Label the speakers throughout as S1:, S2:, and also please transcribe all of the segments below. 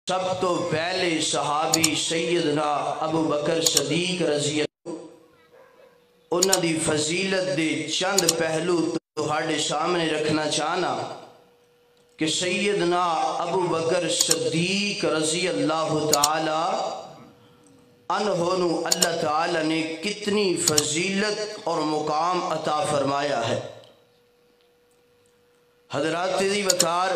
S1: سب تو پہلے صحابی سیدنا ابو بکر صدیق رضی اللہ انہاں دی فضیلت دے چند پہلو تہاڈے سامنے رکھنا چاہنا کہ سیدنا ابو بکر صدیق رضی اللہ تعالی انہوں اللہ تعالی نے کتنی فضیلت اور مقام عطا فرمایا ہے۔ حضرات دی وقار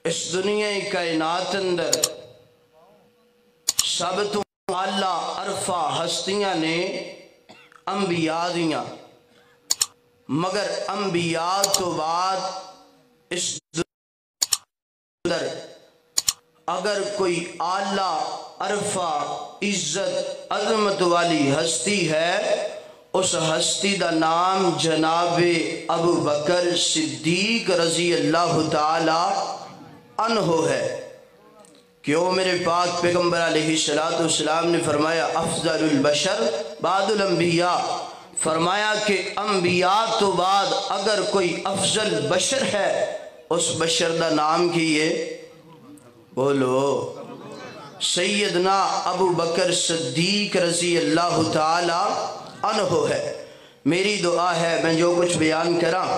S1: اس دنیا کائنات اندر سب تو اعلیٰ عرفہ ہستیاں نے انبیاء دیاں، مگر انبیاء تو بعد اس دنیا اندر اگر کوئی اعلیٰ عرفہ عزت عظمت والی ہستی ہے، اس ہستی دا نام جناب ابو بکر صدیق رضی اللہ تعالی عنہ ہے۔ کیوں میرے پاک پیغمبر علیہ السلام نے فرمایا افضل البشر بعد الانبیاء، فرمایا کہ انبیاء تو بعد اگر کوئی افضل بشر ہے اس بشر دا نام کی ہے، بولو سیدنا ابو بکر صدیق رضی اللہ تعالی عنہ ہے۔ میری دعا ہے میں جو کچھ بیان کراں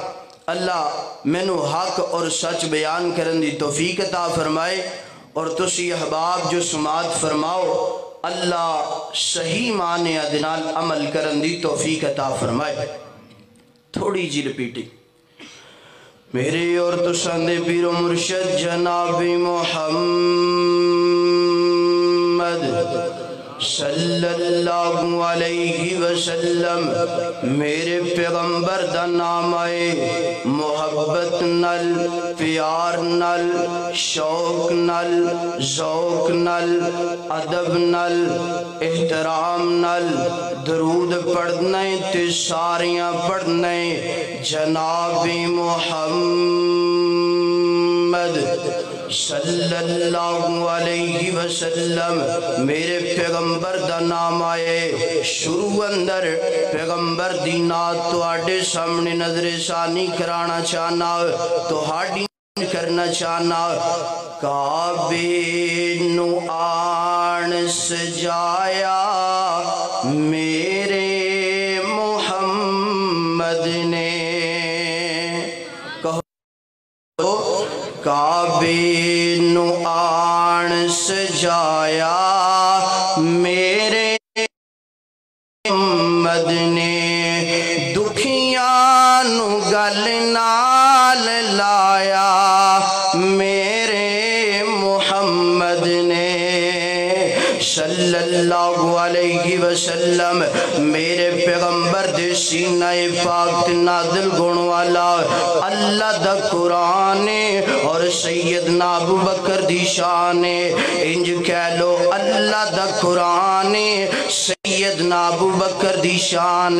S1: اللہ مینو حق اور سچ بیان کرن دی توفیق عطا فرمائے، اور تسی احباب جو سماعت فرماؤ اللہ صحیح معنی دنال عمل کرن دی توفیق عطا فرمائے۔ تھوڑی جی رپیٹنگ۔ میرے اور تساں دے پیر و مرشد جناب محمد صلی اللہ علیہ وسلم میرے پیغمبر دا نام آئے محبت نل، پیار نل، شوق نل، ذوق نل، ادب نل، احترام نل، درود پڑھنے تے ساریاں پڑھنے جناب محمد صلی اللہ علیہ وسلم میرے پیغمبر دا نام آئے۔ شروع اندر پیغمبر دی نات تو آڈے سامنے نظر ثانی کرانا چاہنا، تو ہاڈی کرنا چاہنا۔ کعبے نو آن سجایا میرے محمد نے، کعبے نو آن سجایا میرے محمد نے، دکھیاں نو گل نال لایا میرے محمد نے صلی اللہ علیہ وسلم میرے پیغمبر دے سینہ پاک نازل گن والا اللہ دا قرآن اور سیدنا ابو بکر دی شان، انج کہہ لو اللہ دا قرآن سیدنا ابو بکر دی شان،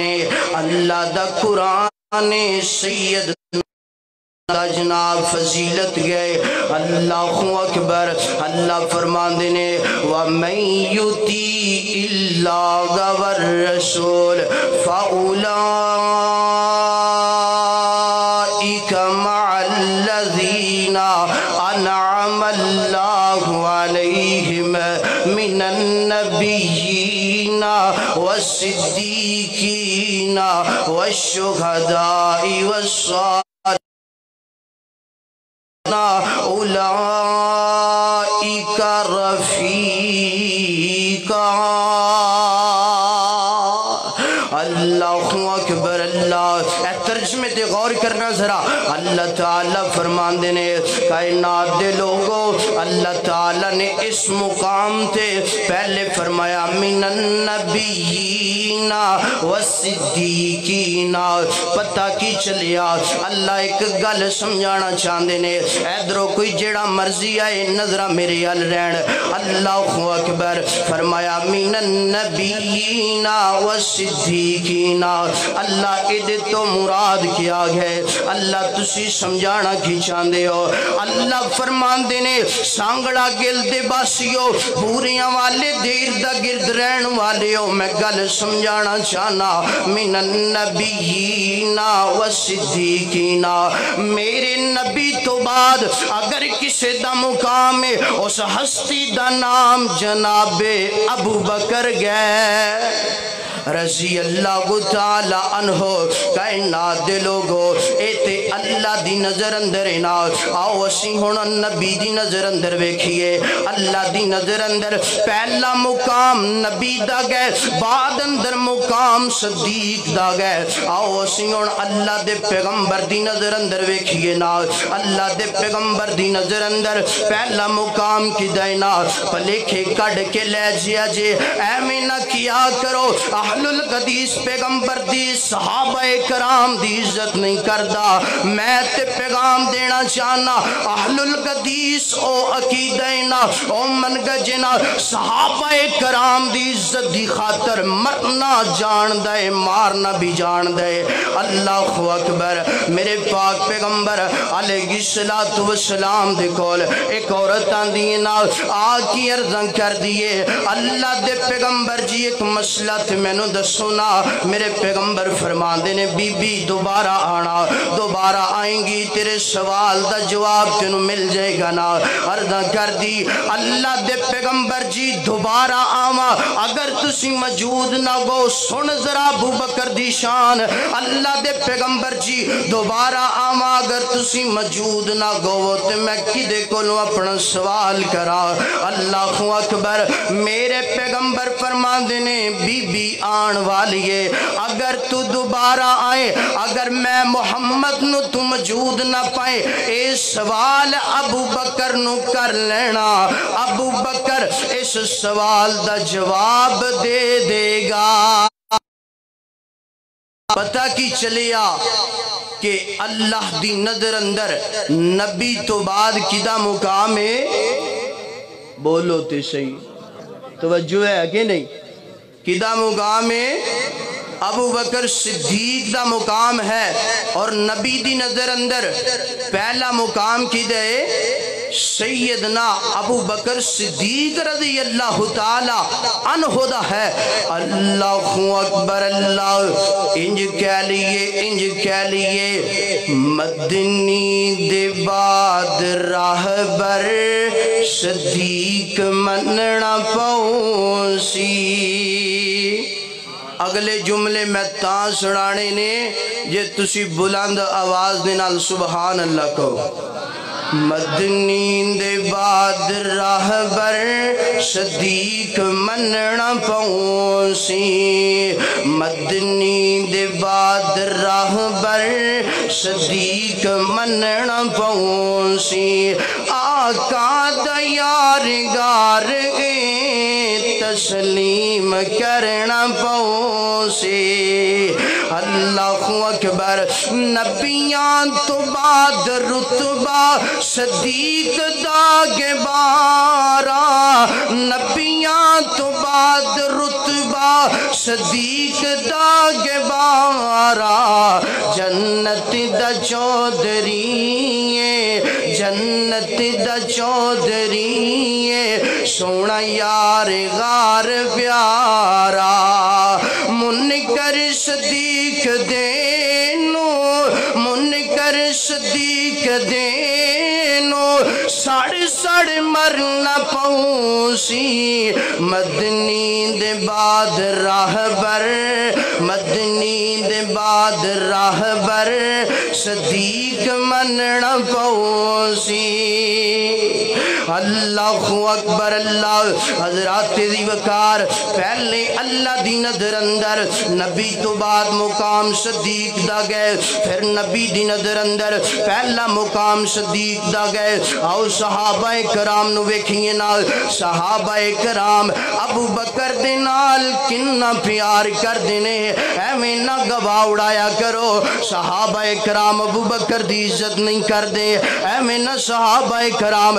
S1: اللہ دا قرآن سیدنا جناب فضیلت گئے۔ اللہ اکبر۔ اللہ فرماندے نے وَمَن يُطِعِ اللَّهَ وَالرَّسُولَ فَأُولَئِكَ مَعَ الَّذِينَ أَنْعَمَ اللَّهُ عَلَيْهِمْ مِنَ النَّبِيِّينَ وَالصِّدِّيقِينَ وَالشُّهَدَاءِ وَالصَّالِحِينَ اولئک رفیقا۔ اللہ اکبر۔ اللہ ترجمے تے غور کرنا ذرا۔ اللہ تعالیٰ فرماندے نے کائنات دے لوگوں اللہ تعالیٰ نے اس مقام تے پہلے فرمایا من النبیین والصدیقین۔ پتہ کی چلیا اللہ ایک گل سمجھانا چاہندے نے، ادھروں کوئی جیڑا مرضی آئے نظرہ میرے ال رہن۔ اللہ اکبر۔ فرمایا من النبیین والصدیقین۔ اللہ ادھ تو مراد بعد کیا گئے اللہ تسی سمجھانا کی چاندے ہو اللہ فرمان دینے سانگڑا گل دے باسیو پوریاں والے دیر دا گرد رہن والے ہو میں گل سمجھانا چاہنا من النبیین و صدیقین میرے نبی تو بعد اگر کسی دا مقام ہے اس ہستی دا نام جناب ابو بکر گئے رضی اللہ تعالی عنہ کائنات دے لوگو ایتے اللہ دی نظر اندر اینا آؤ اسی ہونا نبی دی نظر اندر بیکھئے اللہ دی نظر اندر پہلا مقام نبی دا گئے بعد اندر مقام صدیق دا گئے آؤ اسی ہونا اللہ دے پیغمبر دی نظر اندر بیکھئے نا اللہ دے پیغمبر دی نظر اندر پہلا مقام کی دینا پلیکھے کڑ کے لے جیا جے اے میں نہ کیا کرو اہل القدیس پیغمبر دی صحابہ کرام دی عزت نہیں کردہ میں تے پیغام دینا چاہنا اہل القدیس او عقیدینا او منگجنا صحابہ کرام دی عزت دی خاطر مرنا جان دے مارنا بھی جان دے اللہ اکبر میرے پاک پیغمبر علیہ السلام دے کول ایک عورت آندینا آکی ارزن کر دیئے اللہ دے پیغمبر جی ایک مسئلہ تھے میں نو دسونا میرے پیغمبر فرمان دینے بی بی دوبارہ آنا دوبارہ آئیں گی تیرے سوال دا جواب تینوں مل جائے گا نا عرضہ کر دی اللہ دے پیغمبر جی دوبارہ آما اگر تسی موجود نہ گو سن ذرا ابو بکر دی شان اللہ دے پیغمبر جی دوبارہ آما اگر تسی موجود نہ گو تو میں کدے کولوں اپنا سوال کرا اللہ اکبر میرے پیغمبر فرمان دینے بی بی آن والیے اگر تو دوبارہ آئے اگر میں محمد نو تو موجود نہ پائے اے سوال ابو بکر نو کر لینا ابو بکر اس سوال دا جواب دے دے گا پتہ کی چلیا کہ اللہ دی نظر اندر نبی تو بعد کدہ مقام ہے بولو تے صحیح توجہ ہے کہ نہیں کدہ مقام ہے ابو بکر صدیق دا مقام ہے اور نبی دی نظر اندر پہلا مقام کی دے سیدنا ابو بکر صدیق رضی اللہ تعالی عنہ دا ہے اللہ اکبر اللہ انج کہہ لیے مدنی دے بعد راہبر صدیق مننا پہنچی اگلے جملے میں تاں سڑانے نے جے تسی بلند آواز دینال سبحان اللہ کو مدنی دے بعد راہبر صدیق مننا پہنچی مدنی دے بعد راہبر صدیق مننا پہنچی آقا دا یارگار تسلیم کرنا پہنچی اللہ اکبر نبیان تو بعد رتبہ صدیق داغ بارا نبیان تو بعد رتبہ صدیق داغ بارا جنت دا چودھری جنت دا چودھری سونا یار غار پیارا منکر صدیق دینو منکر صدیق دینو سڑ مرنا پہنچی مدنی دے بعد راہبر مدنی دے بعد راہبر صدیق مننا پہنچی اللہ اکبر اللہ حضرات دی وقار پہلے اللہ دی نظر اندر نبی تو بعد مقام صدیق دا گئے پھر نبی دی نظر اندر پہلا مقام صدیق دا گئے آؤ صحابہ کرام نو ویکھئے نال صحابہ کرام ابو بکر دے نال کننا پیار کر دینے ایمیں نہ گواہ اڑایا کرو صحابہ کرام ابو بکر دی عزت نہیں کر دے ایمیں نہ صحابہ کرام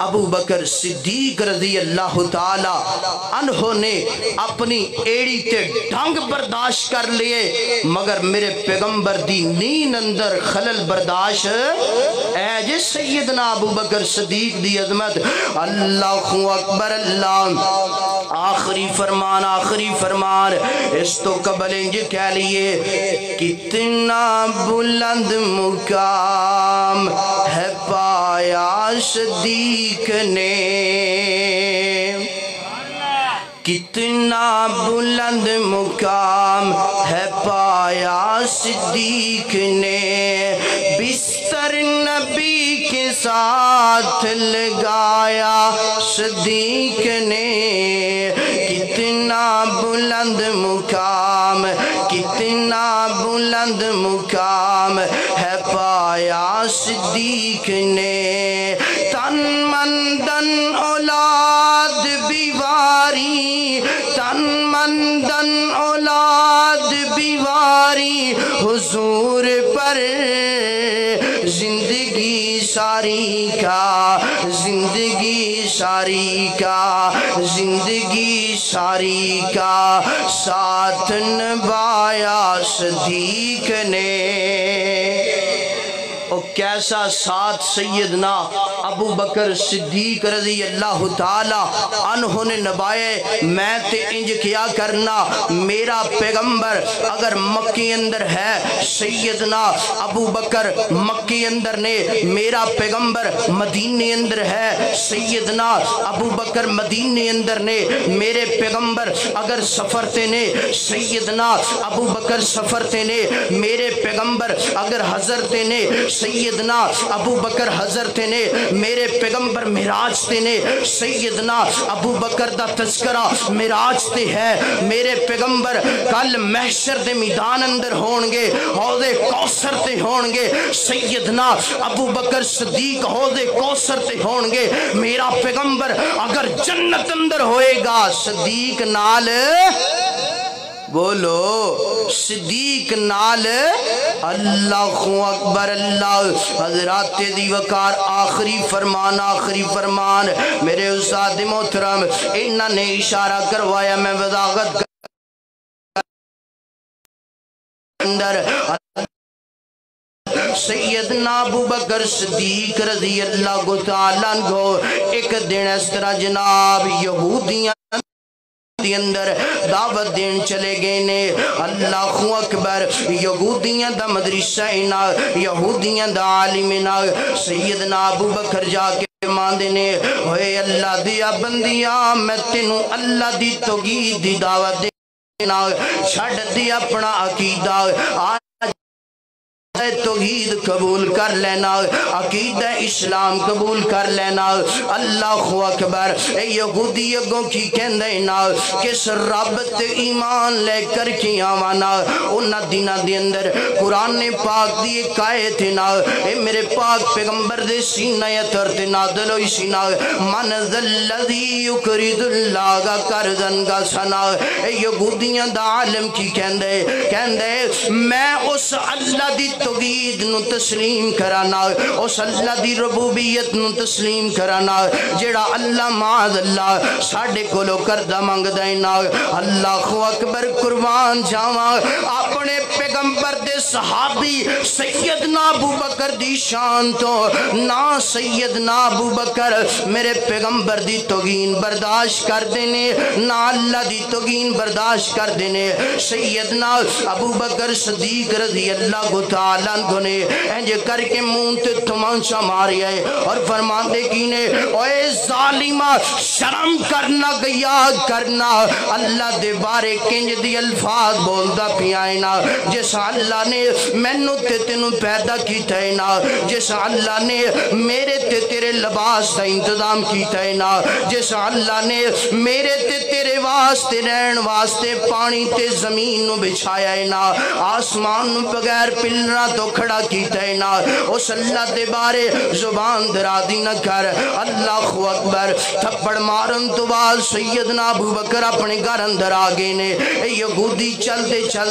S1: ابو بکر صدیق رضی اللہ تعالی عنہ نے اپنی ایڑی تے ڈھنگ برداشت کر لیے مگر میرے پیغمبر دی نیند اندر خلل برداشت اے جے سیدنا ابو بکر صدیق دی عظمت اللہ اکبر اللہ آخری فرمان اس تو قبل انج کہہ لیے کتنا بلند مقام ہے پایا صدیق نے کتنا بلند مقام ہے پایا صدیق نے بستر نبی کے ساتھ لگایا صدیق نے کتنا بلند مقام مقام ہے پایا صدیق نے تن من دن اولاد بیواری تن من دن اولاد بیواری حضور پر زندگی ساری کا ساتھ نبھایا صدیق نے اور کیسا ساتھ سیدنا ابو بکر صدیق رضی اللہ تعالی عنہ نے نبھائے میں تے انج کیا کرنا میرا پیغمبر اگر مکی اندر ہے سیدنا ابو بکر مکی اندر نے میرا پیغمبر مدینے اندر ہے سیدنا ابو بکر مدینے اندر نے میرے پیغمبر اگر سفر تے نے سیدنا ابو بکر سفر تے نے میرے پیغمبر اگر حضرت نے سیدنا ابو بکر حضرت نے میرے پیغمبر معراج تے نے سیدنا ابو بکر دا تذکرہ معراج تے ہے میرے پیغمبر کل محشر دے میدان اندر ہونگے حوض کوثر تے ہونگے سیدنا ابو بکر صدیق حوض کوثر تے ہونگے میرا پیغمبر اگر جنت اندر ہوئے گا صدیق نال بولو صدیق نال اللہ اکبر اللہ حضرات دی وقار آخری فرمان میرے استاد محترم انہوں نے اشارہ کروایا میں وضاحت اندر سیدنا ابو بکر صدیق رضی اللہ تعالیٰ عنہ ایک دن اس طرح جناب یہودیاں دی اندر دعوت دین چلے گئے نے اللہ اکبر یہودیاں دا مدرسہ اینا یہودیاں دا عالم اینا سیدنا ابو بکر جا کے ماندے نے ہوئے اللہ دیا بندیاں میں تینوں اللہ دی توحید دی دعوت دینا چھڑ دی اپنا عقیدہ توحید قبول کر لینا عقیدہ اسلام قبول کر لینا اللہ اکبر اے یہودی اگوں کی کہندینا کس رب تے ایمان لے کر کی آوانا انہ دینہ دی اندر قرآن پاک دی ایک آیت نا اے میرے پاک پیغمبر دے سینہ یتر تے نادل ہوئی سینہ من ذلذی یکرد اللہ کردن کا سنا اے یہودیاں دا عالم کی کہندے میں اس اللہ دی توحید نو تسلیم کرانا اس اللہ دی ربوبیت نو تسلیم کرانا جیڑا اللہ معاذ اللہ ساڑھے کولو کردہ مانگ دینا اللہ اکبر قربان جاواں اپنے پیغمبر دے صحابی سیدنا ابو بکر دی شان تو نا سیدنا ابو بکر میرے پیغمبر دی توہین برداشت کر دینے نا اللہ دی توہین برداشت کر دینے سیدنا ابو بکر صدیق رضی اللہ کو تعالیٰ عنہ نے انجے کر کے مونتے تمانچہ ماری ہے اور فرمان دے کی نے اوے ظالمہ شرم کرنا گیاد کرنا اللہ دے بارے کنج دی الفاظ بولدا پیائنا جیسا اللہ نے مینو تے تینوں پیدا کیتا ہے نا جیسا اللہ نے میرے تے تیرے لباس دا انتظام کیتا ہے نا جیسا اللہ نے میرے تے تیرے واسطے رہن واسطے پانی تے زمین نو بچھایا ہے نا آسمان نو بغیر پلنا تو کھڑا کیتا ہے نا اس اللہ دے بارے زبان درازی نہ کر اللہ اکبر تھپڑ مارن تو بعد سیدنا ابو بکر اپنے گھر اندر آگے نے یہودی چل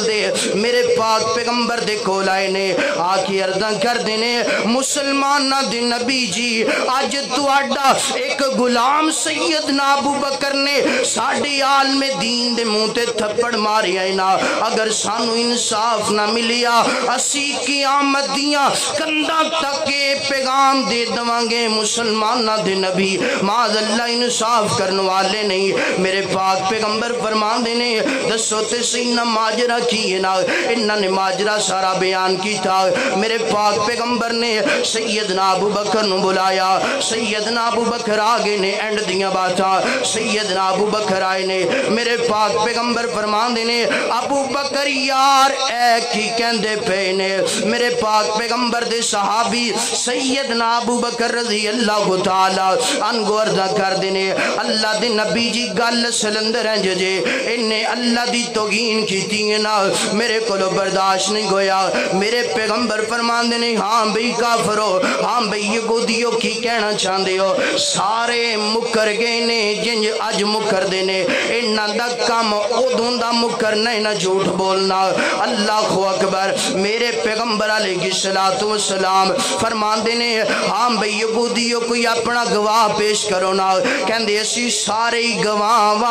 S1: دے میرے پاک پیغمبر دے کول آئے نے آکے عرضاں کر دینے مسلمان نہ دے نبی جی آج تو آڈا ایک غلام سیدنا ابو بکر نے ساڑھے عالم دین دے مونتے تھپڑ ماری آئے نا اگر سانو انصاف نہ ملیا اسی قیامت دیاں کندہ تک پیغام دے دوانگے مسلمان نہ دے نبی معاذ اللہ انصاف کرنے والے نہیں میرے پاک پیغمبر فرمان دینے دسو تے سینہ ماجرہ کیے نا انہاں نے ماجرہ سارا بیان کی تھا میرے پاک پیغمبر نے سیدنا ابو بکر نو بلایا سیدنا ابو بکر آگے نے اینڈ دیاں باتا سیدنا ابو بکر آئے نے میرے پاک پیغمبر فرمان دینے ابو بکر یار اے کی کہندے پینے میرے پاک پیغمبر دے صحابی سیدنا ابو بکر رضی اللہ تعالیٰ انگو عرضہ کر دینے اللہ دے نبی جی گل سلندر ہیں جے انہیں اللہ دی توگین کی تینا میرے کلو برداشت نہیں گویا میرے پیغمبر فرمان دینے ہاں بھئی کافرو ہاں بھئی یہودیوں کی کہنا چاندے ہو سارے مکر گئے نے جنج اج مکر دینے انہاں دا کام ادھوں دا مکر نہیں نہ جھوٹ بولنا اللہ اکبر میرے پیغمبر علیہ السلام فرمان دینے ہاں بھئی یہودیوں کوئی اپنا گواہ پیش کرو نا کہندے اسی سارے گواہ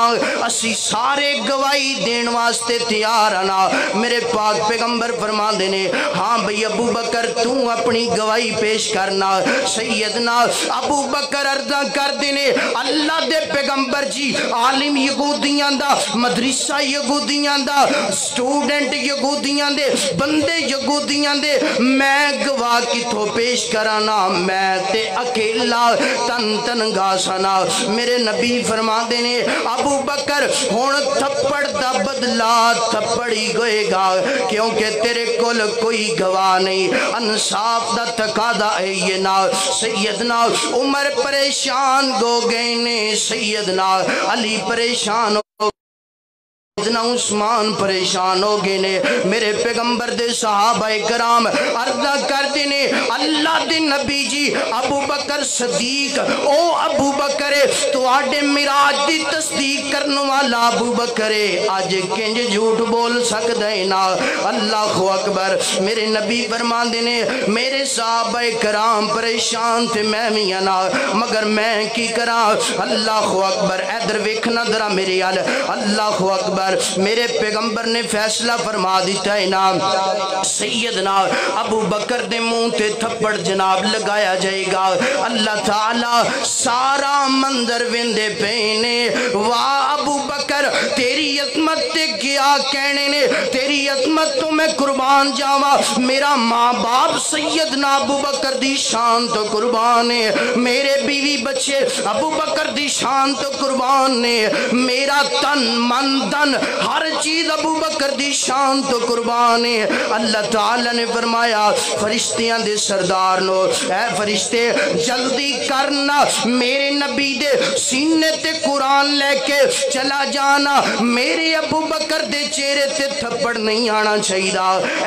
S1: اسی سارے گواہی دین واسطے تیار آنا میرے پاک پیغمبر فرمان دینے ہاں بھئی ابو بکر تو اپنی گواہی پیش کرنا سیدنا ابو بکر عرضہ کر دینے اللہ دے پیغمبر جی عالم یہودیاں دا مدرسہ یہودیاں دا سٹوڈنٹ یہودیاں دے بندے یہودیاں دے میں گواہ کی تو پیش کرانا میں تے اکیلا تنگا سنا میرے نبی فرما دینے ابو بکر ہون تھپڑ دا بدلا تھپڑی گئے گا کیونکہ تیرے کل کوئی گواہ نہیں انصاف دا تقاضا ہے یہ نا سیدنا عمر پریشان گو گئے نے سیدنا علی پریشان ہو سیدنا عثمان پریشان ہو گئے نے میرے پیغمبر دے صحابہ کرام عرضہ کرتے نے اللہ دے نبی جی ابو بکر صدیق او ابو بکر تو آڈے مراج دی تصدیق کرنے والا ابو بکر آج کنج جھوٹ بول سکتا ہے نا اللہ اکبر میرے نبی فرمان دینے میرے صحابہ کرام پریشان تھے میں میاں نا مگر میں کی کرا اللہ اکبر ادھر ویکھنا ذرا میرے اللہ اکبر میرے پیغمبر نے فیصلہ فرما دیتا ہے نا سیدنا ابو بکر دے منہ تے تھپڑ جناب لگایا جائے گا اللہ تعالیٰ سارا منظر وندے پینے واہ ابو بکر تیری عظمت تے کیا کہنے نے تیری عظمت تو میں قربان جاوا میرا ماں باپ سیدنا ابو بکر دی شان تو قربان ہے میرے بیوی بچے ابو بکر دی شان تو قربان ہے میرا تن من دن ہر چیز ابو بکر دی شان تو قربان ہے اللہ تعالیٰ نے فرمایا فرشتیاں دے سردار نو اے فرشتے جلدی کرنا میرے نبی دے سینے تے قرآن لے کے چلا جانا میرے ابو بکر دے چہرے تے تھپڑ نہیں آنا چاہیے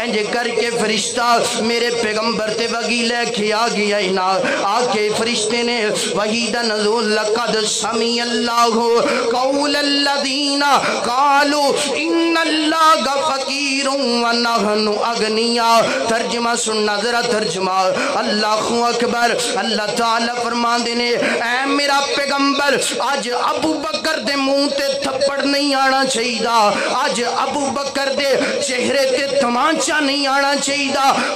S1: انجے کر کے فرشتہ میرے پیغمبر تے وگی لے کے آ گیا نا آکے فرشتے نے وحیدہ نزول لقد سمی اللہ قول الذین قالوا ان اللہ فقیر ونحن اغنیاء ترجمہ سننا ذرا ترجمہ اللہ اکبر اللہ تعالیٰ فرمان دینے اے میرا پیغمبر آج ابو بکر دے منہ تے تھپڑ نہیں آنا چاہیے آج ابو بکر دے چہرے تے تمانچہ نہیں آنا چاہیے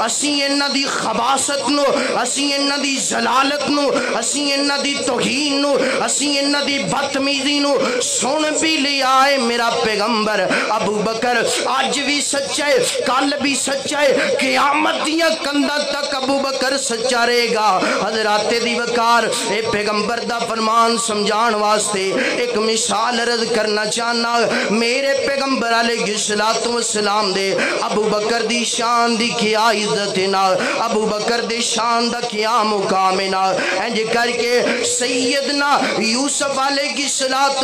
S1: اسی انہ دی خباست نو اسی انہ دی زلالت نو اسی انہ دی توہین نو اسی انہ دی بدتمیزی نو سن بھی لے آئے میرا پیغمبر ابو بکر آج بھی سچا ہے کل بھی سچا ہے قیامت دیا کندہ تک ابو بکر سچا رہے گا حضرات دی وقار اے پیغمبر دا فرمان سمجھان واسطے ایک مثال رد کرنا چاہنا میرے پیغمبر علیہ السلام دے ابو بکر دی شان دی کیا عزت نا ابو بکر دی شان دا کیا مقام نا انج کر کے سیدنا یوسف علیہ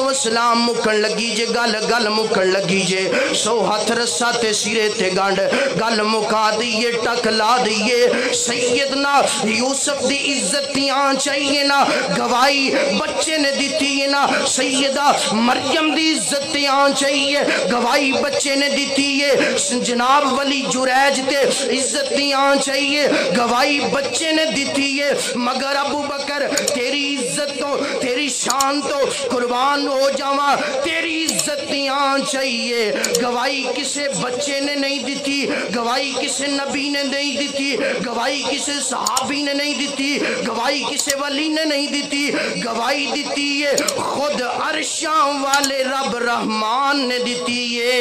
S1: السلام مکن لگی جے گل مکن لگی جے سو ہاتھ رسا تے سرے تے گنڈ گل مکا دیئے ٹکلا دیئے سیدنا یوسف دی عزتیاں چاہیے نا گواہی بچے نے دیتی ہے نا سیدہ مریم دی عزتیاں چاہیے گواہی بچے نے دیتی ہے جناب ولی جریج تے عزتیاں چاہیے گواہی بچے نے دیتی ہے مگر ابو بکر تیری عزت تو تیری شان تو قربان ہو جاواں تیری عزتیاں چاہیے گواہی کسے بچے نے نہیں دیتی گواہی کسے نبی نے نہیں دیتی گواہی کسے صحابی نے نہیں دیتی گواہی کسے ولی نے نہیں دیتی گواہی دیتی ہے خود عرشاں والے رب رحمان نے دیتی ہے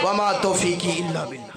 S1: وما توفیقی الا باللہ